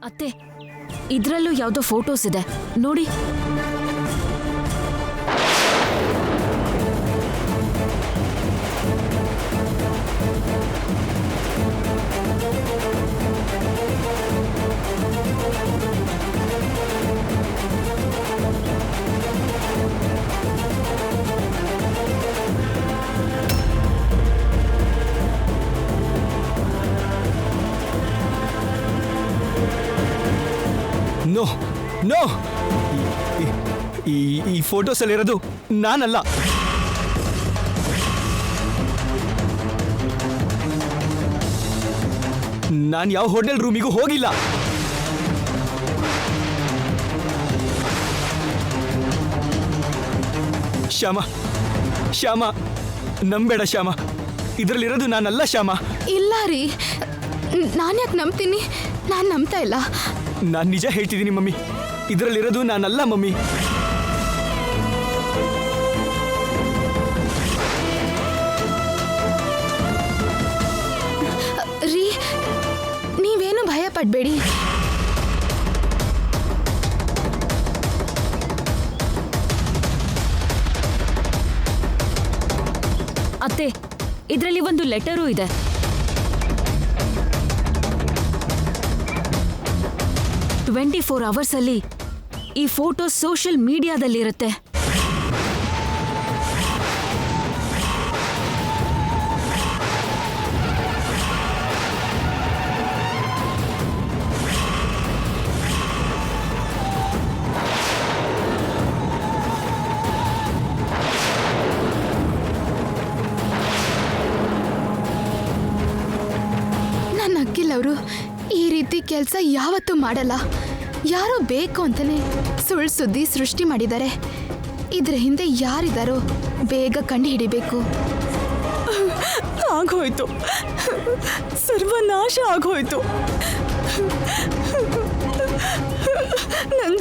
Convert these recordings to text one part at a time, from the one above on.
ಅತ್ತೆ, ಇದ್ರಲ್ಲೂ ಯಾವುದೋ ಫೋಟೋಸ್ ಇದೆ ನೋಡಿ. ನೋ ನೋ, ಈ ಫೋಟೋಸ್ ಅಲ್ಲಿರೋದು ನಾನಲ್ಲ. ನಾನು ಯಾವ ಹೋಟೆಲ್ ರೂಮಿಗೂ ಹೋಗಿಲ್ಲ. ಶ್ಯಾಮ, ಶ್ಯಾಮ, ನಂಬೇಡ ಶ್ಯಾಮ, ಇದರಲ್ಲಿರೋದು ನಾನಲ್ಲ ಶ್ಯಾಮ. ಇಲ್ಲ ರೀ, ನಾನ್ಯಾಕೆ ನಂಬ್ತೀನಿ? ನಾನು ನಂಬ್ತಾ ಇಲ್ಲ. ನಾನು ನಿಜ ಹೇಳ್ತಿದ್ದೀನಿ ಮಮ್ಮಿ, ಇದರಲ್ಲಿರೋದು ನಾನಲ್ಲ ಮಮ್ಮಿ. ರೀ, ನೀವೇನು ಭಯ ಪಡಬೇಡಿ. ಅತ್ತೆ, ಇದರಲ್ಲಿ ಒಂದು ಲೆಟರು ಇದೆ. ಟ್ವೆಂಟಿ 4 ಅವರ್ಸ್ ಅಲ್ಲಿ ಈ ಫೋಟೋ ಸೋಷಿಯಲ್ ಮೀಡಿಯಾದಲ್ಲಿರುತ್ತೆ. ನನ್ನ ಅಕ್ಕಿಲ್ ಅವರು ಈ ರೀತಿ ಕೆಲಸ ಯಾವತ್ತೂ ಮಾಡಲ್ಲ. ಯಾರೋ ಬೇಕು ಅಂತಾನೆ ಸುಳ್ಳು ಸುದ್ದಿ ಸೃಷ್ಟಿ ಮಾಡಿದ್ದಾರೆ. ಇದ್ರ ಹಿಂದೆ ಯಾರಿದಾರೋ ಬೇಗ ಕಂಡು ಹಿಡಿಬೇಕು. ಆಗೋಯ್ತು, ಸರ್ವನಾಶ ಆಗೋಯ್ತು. ನನ್ನ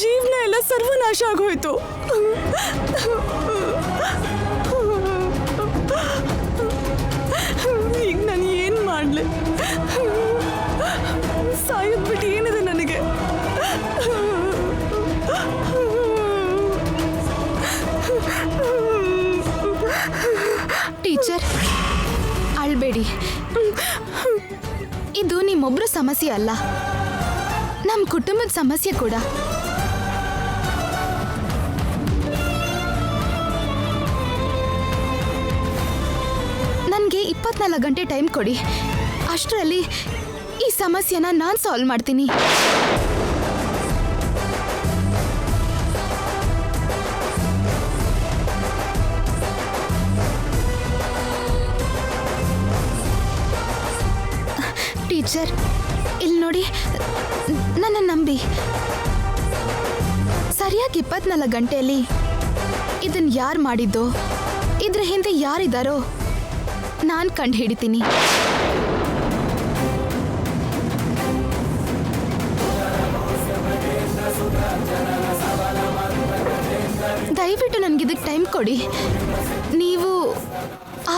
ಜೀವನ ಎಲ್ಲ ಸರ್ವನಾಶ ಆಗೋಯ್ತು. ಈಗ ನಾನು ಏನು ಮಾಡಲಿ? ಸಾಯೋದ್ಬಿಟ್ಟು ಏನಿದೆ ನನಗೆ? ಟೀಚರ್, ಅಳ್ಬೇಡಿ. ಇದು ನಿಮ್ಮೊಬ್ರು ಸಮಸ್ಯೆ ಅಲ್ಲ, ನಮ್ಮ ಕುಟುಂಬದ ಸಮಸ್ಯೆ ಕೂಡ. ನನಗೆ 24 ಗಂಟೆ ಟೈಮ್ ಕೊಡಿ. ಅಷ್ಟರಲ್ಲಿ ಈ ಸಮಸ್ಯೆನ ನಾನು ಸಾಲ್ವ್ ಮಾಡ್ತೀನಿ. ಟೀಚರ್, ಇಲ್ಲಿ ನೋಡಿ, ನನ್ನ ನಂಬಿ. ಸರಿಯಾಗಿ 24 ಗಂಟೆಯಲ್ಲಿ ಇದನ್ನ ಯಾರು ಮಾಡಿದ್ದೋ, ಇದ್ರ ಹಿಂದೆ ಯಾರಿದ್ದಾರೋ ನಾನು ಕಂಡು ಹಿಡಿತೀನಿ. ದಯವಿಟ್ಟು ನನಗಿದಕ್ಕೆ ಟೈಮ್ ಕೊಡಿ. ನೀವು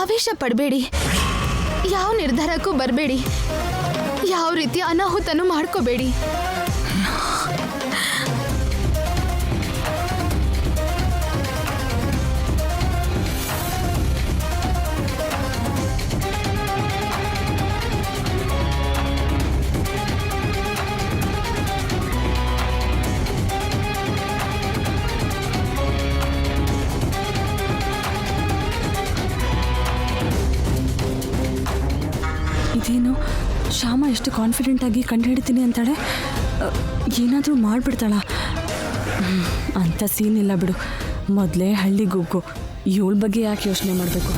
ಆವೇಶ ಪಡಬೇಡಿ, ಯಾವ ನಿರ್ಧಾರಕ್ಕೂ ಬರಬೇಡಿ, ಯಾವ ರೀತಿ ಅನಾಹುತನೂ ಮಾಡ್ಕೋಬೇಡಿ. ಇದೇನು ಶ್ಯಾಮ ಎಷ್ಟು ಕಾನ್ಫಿಡೆಂಟ್ ಆಗಿ ಕಂಡುಹಿಡಿತೀನಿ ಅಂತಾಳೆ? ಏನಾದರೂ ಮಾಡಿಬಿಡ್ತಾಳ? ಅಂಥ ಸೀನ್ ಇಲ್ಲ ಬಿಡು. ಮೊದಲೇ ಹಳ್ಳಿ ಗುಗ್ಗು, ಇವಳ ಬಗ್ಗೆ ಯಾಕೆ ಯೋಚನೆ ಮಾಡಬೇಕು?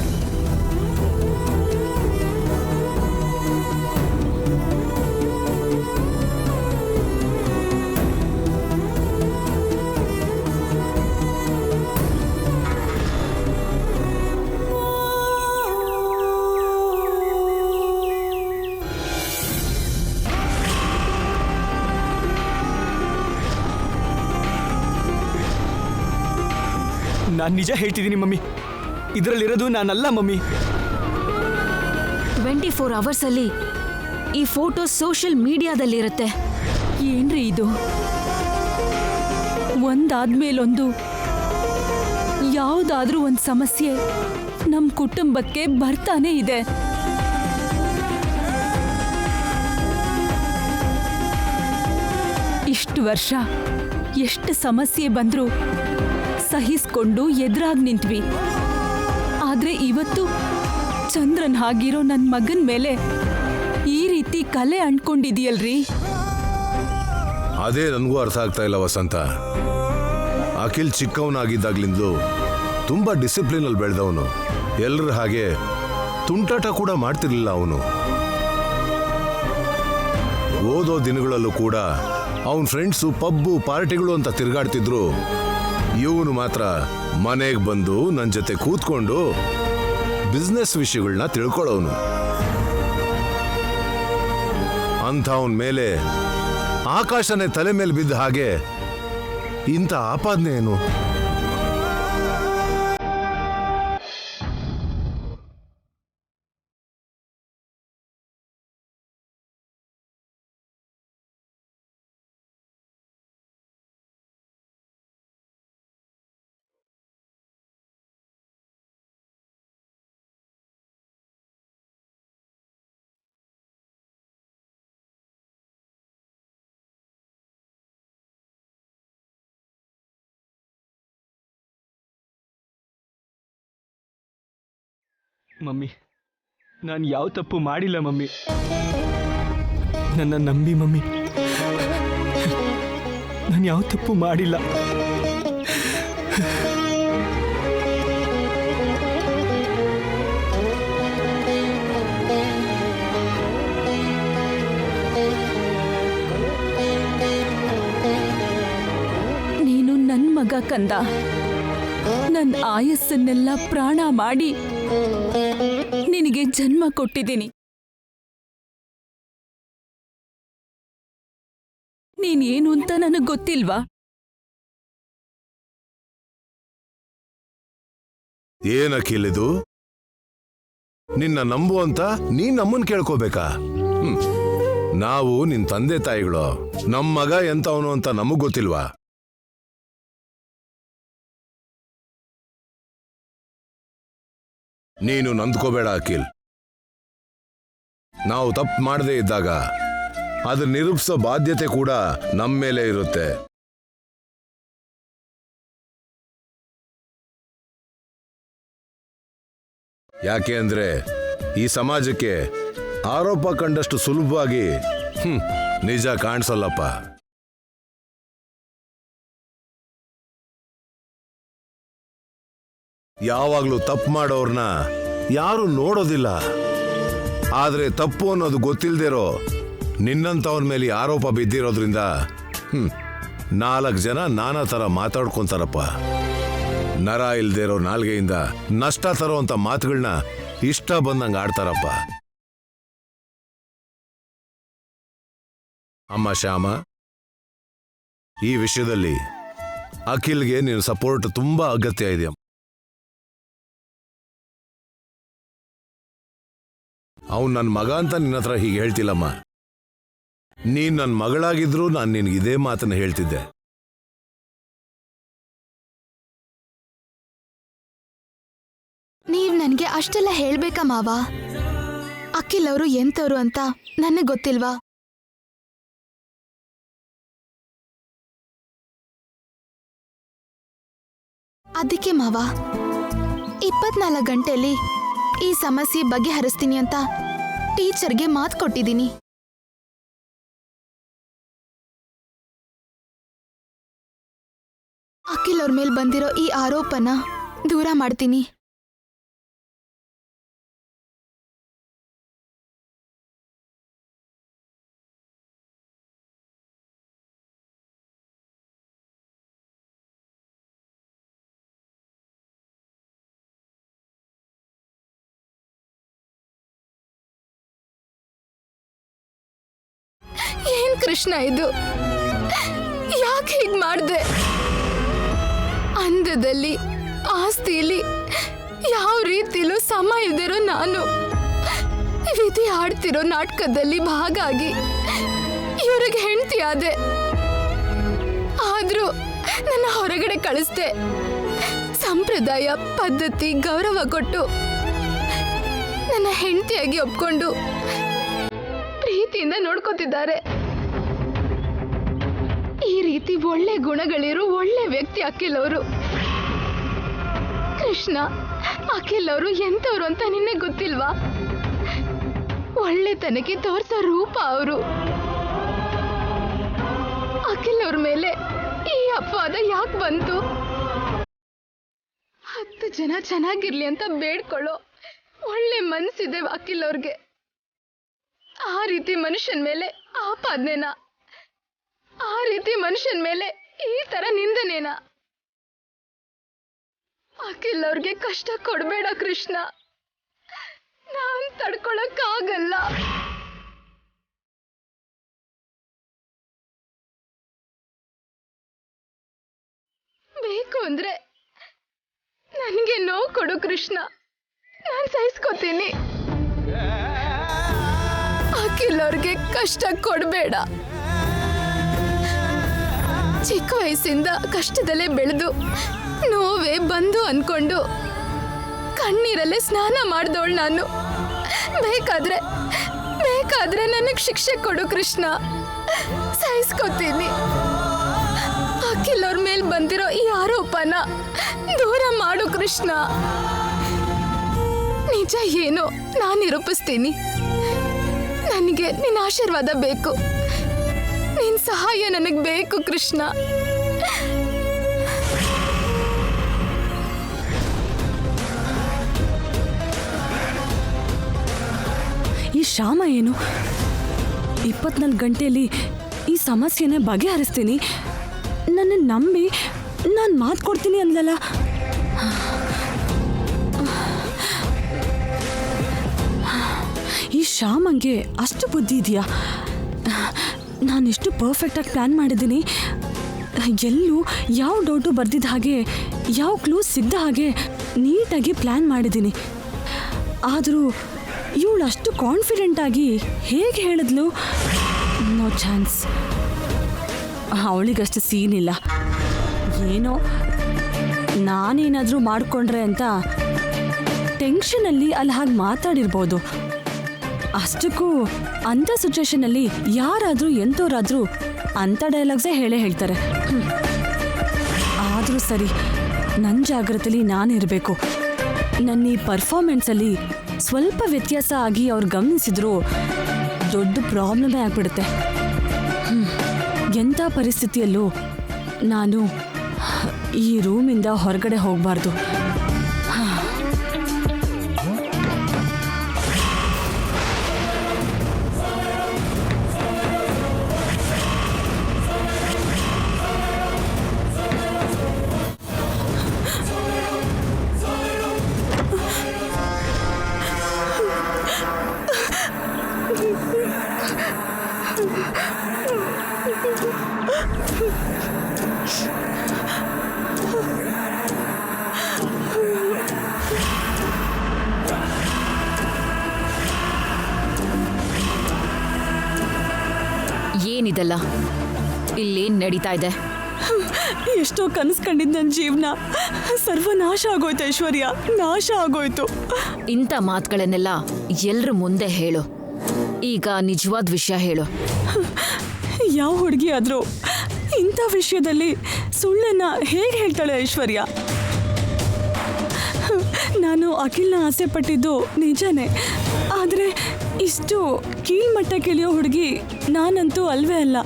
ನಾನು ನಿಜ ಹೇಳ್ತಿದ್ದೀನಿ ಮಮ್ಮಿ, ಇದರಲ್ಲಿರೋದು ನಾನಲ್ಲ ಮಮ್ಮಿ. 24 ಅವರ್ಸ್ ಅಲ್ಲಿ ಈ ಫೋಟೋ ಸೋಷಿಯಲ್ ಮೀಡಿಯಾದಲ್ಲಿರುತ್ತೆ. ಏನ್ರಿ ಇದು? ಒಂದಾದ್ಮೇಲೊಂದು ಯಾವುದಾದ್ರೂ ಒಂದು ಸಮಸ್ಯೆ ನಮ್ಮ ಕುಟುಂಬಕ್ಕೆ ಬರ್ತಾನೆ ಇದೆ. ಇಷ್ಟು ವರ್ಷ ಎಷ್ಟು ಸಮಸ್ಯೆ ಬಂದ್ರೂ ಸಹಿಸ್ಕೊಂಡು ಎದುರಾಗಿ ನಿಂತ್ವಿ. ಆದ್ರೆ ಇವತ್ತು ಚಂದ್ರನ್ ಹಾಗಿರೋ ನನ್ನ ಮಗನ ಮೇಲೆ ಈ ರೀತಿ ಕಲೆ ಅಂಟ್ಕೊಂಡಿದೆಯಲ್ರಿ. ಅದೇ ನನಗೂ ಅರ್ಥ ಆಗ್ತಾ ಇಲ್ಲ ವಸಂತ. ಅಖಿಲ್ ಚಿಕ್ಕವನಾಗಿದ್ದಾಗ್ಲಿಂದಲೂ ತುಂಬಾ ಡಿಸಿಪ್ಲಿನಲ್ಲಿ ಬೆಳೆದವನು. ಎಲ್ಲರ ಹಾಗೆ ತುಂಟಾಟ ಕೂಡ ಮಾಡ್ತಿರ್ಲಿಲ್ಲ ಅವನು. ಓದೋ ದಿನಗಳಲ್ಲೂ ಕೂಡ ಅವನ ಫ್ರೆಂಡ್ಸು ಪಬ್ಬು ಪಾರ್ಟಿಗಳು ಅಂತ ತಿರುಗಾಡ್ತಿದ್ರು. ಇವನು ಮಾತ್ರ ಮನೆಗೆ ಬಂದು ನನ್ನ ಜೊತೆ ಕೂತ್ಕೊಂಡು ಬಿಸ್ನೆಸ್ ವಿಷಯಗಳನ್ನ ತಿಳ್ಕೊಳ್ಳೋನು. ಅಂಥವನ ಮೇಲೆ ಆಕಾಶನೇ ತಲೆ ಮೇಲೆ ಬಿದ್ದ ಹಾಗೆ ಇಂಥ ಆಪಾದನೆ ಏನು? ಮಮ್ಮಿ, ನಾನು ಯಾವ ತಪ್ಪು ಮಾಡಿಲ್ಲ ಮಮ್ಮಿ. ನನ್ನ ನಂಬಿ ಮಮ್ಮಿ, ನಾನು ಯಾವ ತಪ್ಪು ಮಾಡಿಲ್ಲ. ನೀನು ನನ್ನ ಮಗ ಕಂದ. ನನ್ನ ಆಯಸ್ಸನ್ನೆಲ್ಲ ಪ್ರಾಣ ಮಾಡಿ ನಿನಗೆ ಜನ್ಮ ಕೊಟ್ಟಿದ್ದೀನಿ. ನೀನೇನು ಅಂತ ನನಗೆ ಗೊತ್ತಿಲ್ವಾ? ಏನಕ್ಕಿಲ್ಲಿದು? ನಿನ್ನ ನಂಬುವಂತ ನೀನ್ ನಮ್ಮನ್ ಕೇಳ್ಕೋಬೇಕಾ? ನಾವು ನಿನ್ ತಂದೆ ತಾಯಿಗಳು. ನಮ್ಮ ಮಗ ಎಂತವನು ಅಂತ ನಮಗ್ ಗೊತ್ತಿಲ್ವಾ? ನೀನು ನಂದ್ಕೋಬೇಡ ಅಖಿಲ್. ನಾವು ತಪ್ಪು ಮಾಡದೇ ಇದ್ದಾಗ ಅದು ನಿರೂಪಿಸೋ ಬಾಧ್ಯತೆ ಕೂಡ ನಮ್ಮ ಮೇಲೆ ಇರುತ್ತೆ. ಯಾಕೆ ಅಂದ್ರೆ ಈ ಸಮಾಜಕ್ಕೆ ಆರೋಪ ಕಂಡಷ್ಟು ಸುಲಭವಾಗಿ ನಿಜ ಕಾಣಿಸಲ್ಲಪ್ಪ. ಯಾವಾಗ್ಲೂ ತಪ್ಪು ಮಾಡೋರ್ನ ಯಾರು ನೋಡೋದಿಲ್ಲ. ಆದ್ರೆ ತಪ್ಪು ಅನ್ನೋದು ಗೊತ್ತಿಲ್ದಿರೋ ನಿನ್ನಂತವನ ಮೇಲೆ ಆರೋಪ ಬಿದ್ದಿರೋದ್ರಿಂದ 4 ಜನ ನಾನಾ ತರ ಮಾತಾಡ್ಕೊಂತಾರಪ್ಪ. ನರ ಇಲ್ದಿರೋ ನಾಲ್ಗೆಯಿಂದ ನಷ್ಟ ತರೋ ಅಂತ ಮಾತುಗಳನ್ನ ಇಷ್ಟ ಬಂದಂಗ ಆಡ್ತಾರಪ್ಪ. ಅಮ್ಮ ಶ್ಯಾಮ, ಈ ವಿಷಯದಲ್ಲಿ ಅಖಿಲ್ಗೆ ನಿನ್ನ ಸಪೋರ್ಟ್ ತುಂಬಾ ಅಗತ್ಯ ಇದೆ. ಅವನು ನನ್ನ ಮಗ ಅಂತ ನಿನ್ನ ಹತ್ರ ಹೀಗೆ ಹೇಳ್ತಿಲ್ಲಮ್ಮ. ನೀನ್ ನನ್ನ ಮಗಳಾಗಿದ್ರು ನಾನು ನಿನ್ಗೆ ಇದೇ ಮಾತನ್ನ ಹೇಳ್ತಿದ್ದೆ. ನೀವ್ ನನ್ಗೆ ಅಷ್ಟೆಲ್ಲ ಹೇಳ್ಬೇಕಾ ಮಾವ? ಅಖಿಲ್ ಅವರು ಎಂತವ್ರು ಅಂತ ನನಗ್ ಗೊತ್ತಿಲ್ವಾ? ಅದಕ್ಕೆ ಮಾವ 24 ಗಂಟೆಯಲ್ಲಿ ಈ ಸಮಸ್ಯೆ ಬಗೆಹರಿಸ್ತೀನಿ ಅಂತ ಟೀಚರ್ಗೆ ಮಾತು ಕೊಟ್ಟಿದ್ದೀನಿ. ಅಖಿಲ್ ಅವ್ರ ಮೇಲೆ ಬಂದಿರೋ ಈ ಆರೋಪನ ದೂರ ಮಾಡ್ತೀನಿ. ಏನ್ ಕೃಷ್ಣ ಇದು? ಯಾಕೆ ಹೀಗ್ ಮಾಡ್ದೆ? ಅಂದದಲ್ಲಿ ಆಸ್ತಿಲಿ ಯಾವ ರೀತಿಲೂ ಸಮ ಇಲ್ದಿರೋ ನಾನು ರೀತಿ ಆಡ್ತಿರೋ ನಾಟಕದಲ್ಲಿ ಭಾಗ ಆಗಿ ಇವ್ರಿಗೆ ಹೆಂಡತಿ ಆದೆ. ಆದ್ರೂ ನನ್ನ ಹೊರಗಡೆ ಕಳಿಸ್ದೆ. ಸಂಪ್ರದಾಯ ಪದ್ಧತಿ ಗೌರವ ಕೊಟ್ಟು ನನ್ನ ಹೆಂಡತಿಯಾಗಿ ಒಪ್ಕೊಂಡು ಪ್ರೀತಿಯಿಂದ ನೋಡ್ಕೋತಿದ್ದಾರೆ. ಈ ರೀತಿ ಒಳ್ಳೆ ಗುಣಗಳಿರೋ ಒಳ್ಳೆ ವ್ಯಕ್ತಿ ಅಖಿಲ್ ಅವರು. ಕೃಷ್ಣ, ಅಖಿಲ್ ಅವರು ಎಂತವ್ರು ಅಂತ ನಿನ್ನೆ ಗೊತ್ತಿಲ್ವಾ? ಒಳ್ಳೆತನಕ್ಕೆ ತೋರ್ಸೋ ರೂಪ ಅವರು. ಅಖಿಲ್ ಅವ್ರ ಮೇಲೆ ಈ ಅಪವಾದ ಯಾಕೆ ಬಂತು? 10 ಜನ ಚೆನ್ನಾಗಿರ್ಲಿ ಅಂತ ಬೇಡ್ಕೊಳ್ಳೋ ಒಳ್ಳೆ ಮನ್ಸಿದೆ ಅಖಿಲ್ ಅವ್ರಿಗೆ. ಆ ರೀತಿ ಮನುಷ್ಯನ ಮೇಲೆ ಆಪಾದನೆನಾ? ಆ ರೀತಿ ಮನುಷ್ಯನ ಮೇಲೆ ಈ ತರ ನಿಂದನೇನಾ? ಅಖಿಲ್ ಅವ್ರಿಗೆ ಕಷ್ಟ ಕೊಡ್ಬೇಡ ಕೃಷ್ಣ, ನಾನ್ ತಡ್ಕೊಳಕ್ಕಾಗಲ್ಲ. ಬೇಕು ಅಂದ್ರೆ ನನಗೆ ನೋವು ಕೊಡು ಕೃಷ್ಣ, ನಾನು ಸಹಿಸ್ಕೋತೀನಿ. ಅಖಿಲ್ ಅವ್ರಿಗೆ ಕಷ್ಟ ಕೊಡ್ಬೇಡ. ಚಿಕ್ಕ ವಯಸ್ಸಿಂದ ಕಷ್ಟದಲ್ಲೇ ಬೆಳೆದು ನೋವೇ ಬಂದು ಅನ್ಕೊಂಡು ಕಣ್ಣೀರಲ್ಲೇ ಸ್ನಾನ ಮಾಡಿದವಳು ನಾನು. ಬೇಕಾದ್ರೆ ನನಗೆ ಶಿಕ್ಷೆ ಕೊಡು ಕೃಷ್ಣ, ಸಹಿಸ್ಕೋತೀನಿ. ಅಖಿಲ್ ಅವ್ರ ಮೇಲೆ ಬಂದಿರೋ ಈ ಆರೋಪನ ದೂರ ಮಾಡು ಕೃಷ್ಣ. ನಿಜ ಏನೋ ನಾನು ನಿರೂಪಿಸ್ತೀನಿ. ನನಗೆ ನಿನ್ನ ಆಶೀರ್ವಾದ ಬೇಕು, ನಿನ್ನ ಸಹಾಯ ನನಗೆ ಬೇಕು ಕೃಷ್ಣ. ಈ ಶ್ಯಾಮ ಏನು 24 ಗಂಟೆಯಲ್ಲಿ ಈ ಸಮಸ್ಯೆನ ಬಗೆಹರಿಸ್ತೀನಿ, ನನ್ನ ನಂಬಿ ನಾನು ಮಾತು ಕೊಡ್ತೀನಿ ಅಂದಲ್ಲ. ಈ ಶ್ಯಾಮಂಗೆ ಅಷ್ಟು ಬುದ್ಧಿ ಇದೆಯಾ? ನಾನೆಷ್ಟು ಪರ್ಫೆಕ್ಟಾಗಿ ಪ್ಲ್ಯಾನ್ ಮಾಡಿದ್ದೀನಿ. ಎಲ್ಲೂ ಯಾವ ಡೌಟು ಬರ್ದಿದ್ದ ಹಾಗೆ, ಯಾವ ಕ್ಲೂ ಸಿಗ್ದ ಹಾಗೆ ನೀಟಾಗಿ ಪ್ಲ್ಯಾನ್ ಮಾಡಿದ್ದೀನಿ. ಆದರೂ ಇವಳು ಅಷ್ಟು ಕಾನ್ಫಿಡೆಂಟಾಗಿ ಹೇಗೆ ಹೇಳಿದ್ಲು? No chance. ಅವಳಿಗಷ್ಟು ಸೀನ್ ಇಲ್ಲ. ಏನೋ ನಾನೇನಾದರೂ ಮಾಡಿಕೊಂಡ್ರೆ ಅಂತ ಟೆನ್ಷನಲ್ಲಿ ಅಲ್ಲಿ ಹಾಗೆ ಮಾತಾಡಿರ್ಬೋದು. ಅಷ್ಟಕ್ಕೂ ಅಂಥ ಸಿಚುವೇಶನಲ್ಲಿ ಯಾರಾದರೂ ಎಂಥವ್ರಾದರೂ ಅಂಥ ಡೈಲಾಗ್ಸೇ ಹೇಳ್ತಾರೆ. ಆದರೂ ಸರಿ, ನನ್ನ ಜಾಗ್ರತೆಯಲ್ಲಿ ನಾನಿರಬೇಕು. ನನ್ನ ಈ ಪರ್ಫಾರ್ಮೆನ್ಸಲ್ಲಿ ಸ್ವಲ್ಪ ವ್ಯತ್ಯಾಸ ಆಗಿ ಅವ್ರು ಗಮನಿಸಿದ್ರು ದೊಡ್ಡ ಪ್ರಾಬ್ಲಮೇ ಆಗ್ಬಿಡುತ್ತೆ. ಎಂಥ ಪರಿಸ್ಥಿತಿಯಲ್ಲೂ ನಾನು ಈ ರೂಮಿಂದ ಹೊರಗಡೆ ಹೋಗಬಾರ್ದು. ಏನಿದೆಲ್ಲ? ಇಲ್ಲೇನ್ ನಡೀತಾ ಇದೆ? ಎಷ್ಟೋ ಕನಸು ಕಂಡಿದ್ದ ನನ್ನ ಜೀವನ ಸರ್ವನಾಶ ಆಗೋಯ್ತು ಐಶ್ವರ್ಯ, ನಾಶ ಆಗೋಯ್ತು. ಇಂಥ ಮಾತುಗಳನ್ನೆಲ್ಲ ಎಲ್ರ ಮುಂದೆ ಹೇಳು. ಈಗ ನಿಜವಾದ ವಿಷಯ ಹೇಳು. ಯಾವ ಹುಡುಗಿ ಆದರೂ ಇಂಥ ವಿಷಯದಲ್ಲಿ ಸುಳ್ಳನ್ನ ಹೇಗೆ ಹೇಳ್ತಾಳೆ ಐಶ್ವರ್ಯ? ನಾನು ಅಖಿಲ್ನ ಆಸೆ ಪಟ್ಟಿದ್ದು ನಿಜನೇ, ಆದರೆ ಇಷ್ಟು ಕೀಳ್ಮಟ್ಟಕ್ಕಿಳಿಯೋ ಹುಡುಗಿ ನಾನಂತೂ ಅಲ್ವೇ ಅಲ್ಲ.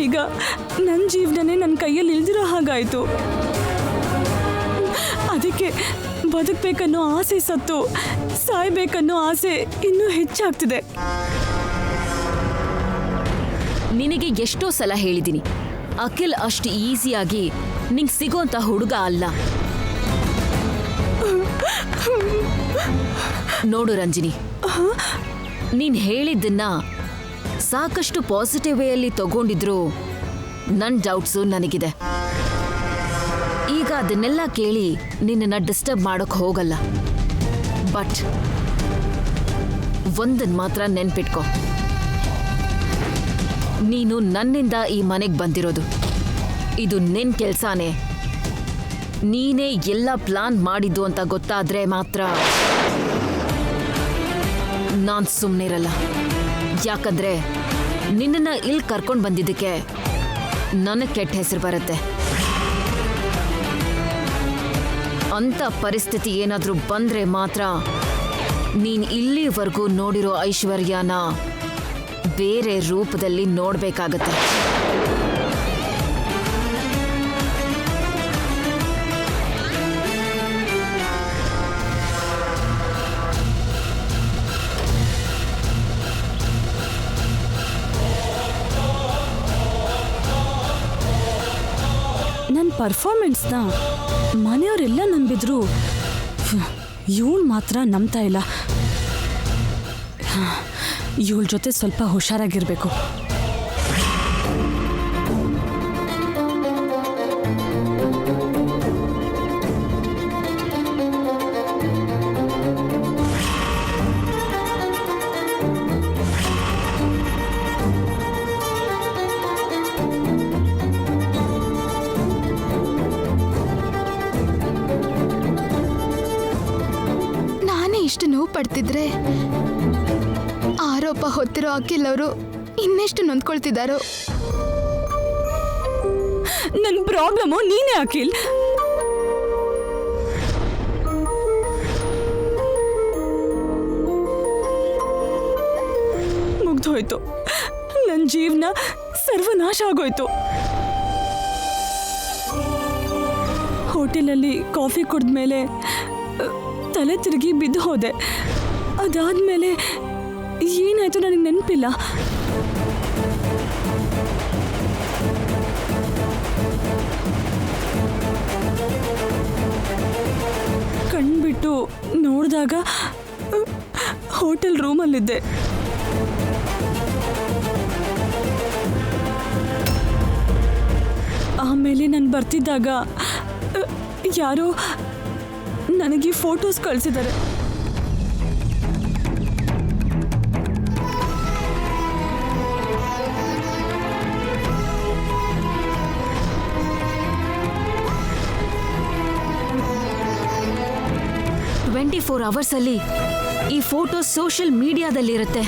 ಈಗ ನನ್ನ ಜೀವನನೇ ನನ್ನ ಕೈಯಲ್ಲಿ ಇಲ್ದಿರೋ ಹಾಗಾಯಿತು. ಅದಕ್ಕೆ ಬದುಕಬೇಕನ್ನೋ ಆಸೆ ಸತ್ತು ಸಾಯ್ಬೇಕನ್ನೋ ಆಸೆ ಇನ್ನೂ ಹೆಚ್ಚಾಗ್ತಿದೆ. ನಿನಗೆ ಎಷ್ಟೋ ಸಲ ಹೇಳಿದ್ದೀನಿ, ಅಖಿಲ್ ಅಷ್ಟು ಈಸಿಯಾಗಿ ನಿಂಗೆ ಸಿಗೋಂಥ ಹುಡುಗ ಅಲ್ಲ. ನೋಡು ರಂಜಿನಿ, ನೀನ್ ಹೇಳಿದ್ದನ್ನ ಸಾಕಷ್ಟು ಪಾಸಿಟಿವ್ ವೇಯಲ್ಲಿ ತಗೊಂಡಿದ್ರು ನನ್ನ ಡೌಟ್ಸು ನನಗಿದೆ. ಈಗ ಅದನ್ನೆಲ್ಲ ಕೇಳಿ ನಿನ್ನನ್ನ ಡಿಸ್ಟರ್ಬ್ ಮಾಡೋಕ್ ಹೋಗಲ್ಲ. ಬಟ್ ಒಂದನ್ ಮಾತ್ರ ನೆನ್ಪಿಟ್ಕೋ, ನೀನು ನನ್ನಿಂದ ಈ ಮನೆಗೆ ಬಂದಿರೋದು. ಇದು ನಿನ್ ಕೆಲ್ಸಾನೇ. ನೀನೇ ಎಲ್ಲ ಪ್ಲಾನ್ ಮಾಡಿದ್ದು ಅಂತ ಗೊತ್ತಾದ್ರೆ ಮಾತ್ರ ನಾನ್ ಸುಮ್ಮನಿರಲ್ಲ. ಯಾಕಂದ್ರೆ ನಿನ್ನನ್ನ ಇಲ್ಲಿ ಕರ್ಕೊಂಡು ಬಂದಿದ್ದಕ್ಕೆ ನನಗೆ ಕೆಟ್ಟ ಹೆಸರು ಬರುತ್ತೆ. ಅಂತ ಪರಿಸ್ಥಿತಿ ಏನಾದ್ರೂ ಬಂದ್ರೆ ಮಾತ್ರ ನೀನ್ ಇಲ್ಲಿವರೆಗೂ ನೋಡಿರೋ ಐಶ್ವರ್ಯನ ಬೇರೆ ರೂಪದಲ್ಲಿ ನೋಡ್ಬೇಕಾಗತ್ತೆ. ನನ್ನ ಪರ್ಫಾರ್ಮೆನ್ಸ್ನ ಮನೆಯವರೆಲ್ಲ ನಂಬಿದ್ರು, ಇವಳು ಮಾತ್ರ ನಂಬ್ತಾ ಇಲ್ಲ. ಇವಳ ಜೊತೆ ಸ್ವಲ್ಪ ಹುಷಾರಾಗಿರ್ಬೇಕು. ಇಷ್ಟು ನೋವು ಪಡ್ತಿದ್ರೆ ಆರೋಪ ಹೊತ್ತಿರೋ ಅಖಿಲ್ ಅವರು ಇನ್ನೆಷ್ಟು ನೊಂದ್ಕೊಳ್ತಿದ್ದಾರೋ. ನನ್ನ ಪ್ರಾಬ್ಲಮು ನೀನೇ ಅಖಿಲ್. ಮುಗ್ದೋಯ್ತು, ನನ್ನ ಜೀವನ ಸರ್ವನಾಶ ಆಗೋಯ್ತು. ಹೋಟೆಲಲ್ಲಿ ಕಾಫಿ ಕುಡಿದ್ಮೇಲೆ ತಲೆ ತಿರುಗಿ ಬಿದ್ದು ಹೋದೆ. ಅದಾದ್ಮೇಲೆ ಏನಾಯ್ತು ನನಗೆ ನೆನಪಿಲ್ಲ. ಕಣ್ಬಿಟ್ಟು ನೋಡಿದಾಗ ಹೋಟೆಲ್ ರೂಮಲ್ಲಿದ್ದೆ. ಆಮೇಲೆ ನಾನು ಬರ್ತಿದ್ದಾಗ ಯಾರೋ ನನಗೆ ಫೋಟೋಸ್ ಕಳಿಸಿದ್ದಾರೆ. ಅವರ್ಸ್ ಅಲ್ಲಿ ಈ ಫೋಟೋ ಸೋಷಿಯಲ್ ಮೀಡಿಯಾದಲ್ಲಿರುತ್ತೆ.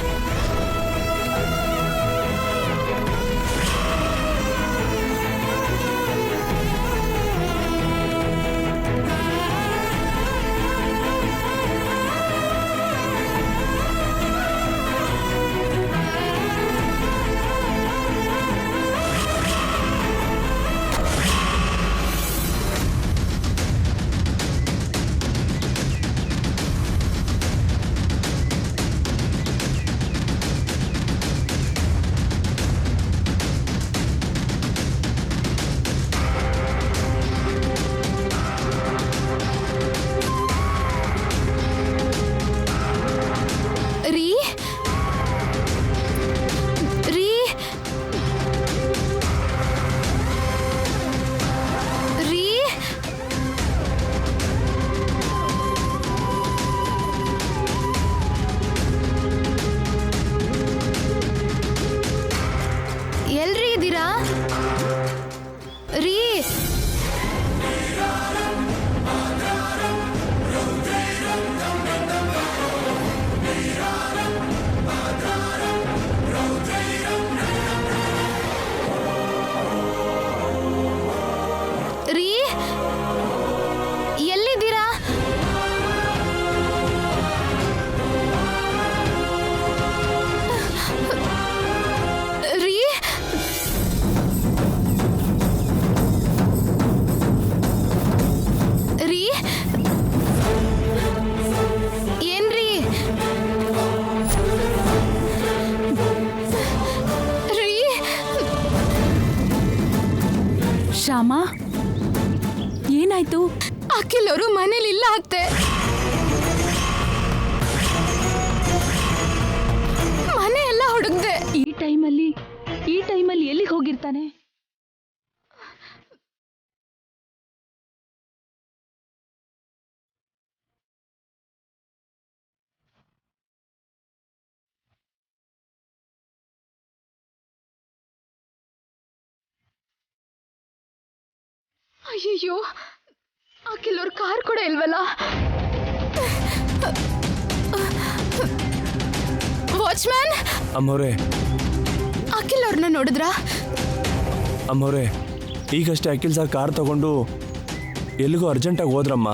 ಎಲ್ರಿ ಇದ್ದೀರಾ ರೀ? ರೀ ಎಲ್ಲಿದ್ದೀರಾ? ರೀ ರೀ ಏನ್ರಿ? ರೀ ಶ್ಯಾಮಾ, ಏನಾಯ್ತು? ಅಖಿಲ್ ಅವರು ಮನೇಲಿ ಇಲ್ಲ ಅತ್ತೆ. ಮನೆ ಎಲ್ಲ ಹುಡುಕ್ದೆ. ಈ ಟೈಮಲ್ಲಿ ಎಲ್ಲಿಗೆ ಹೋಗಿರ್ತಾನೆ? ಅಯ್ಯಯ್ಯೋ ಅಖಿಲ್ ಅವ್ರ ಕಾರ್ ಕೂಡ ಇಲ್ವಲ್ಲ. ವಾಚ್ಮ್ಯಾನ್, ಅಮ್ಮವ್ರೆ ಅಖಿಲ್ ಅವ್ರನ್ನ ನೋಡಿದ್ರಾ? ಅಮ್ಮವ್ರೆ ಈಗಷ್ಟೇ ಅಖಿಲ್ ಸರ್ ಕಾರ್ ತಗೊಂಡು ಎಲ್ಲಿಗೋ ಅರ್ಜೆಂಟಾಗಿ ಹೋದ್ರಮ್ಮ.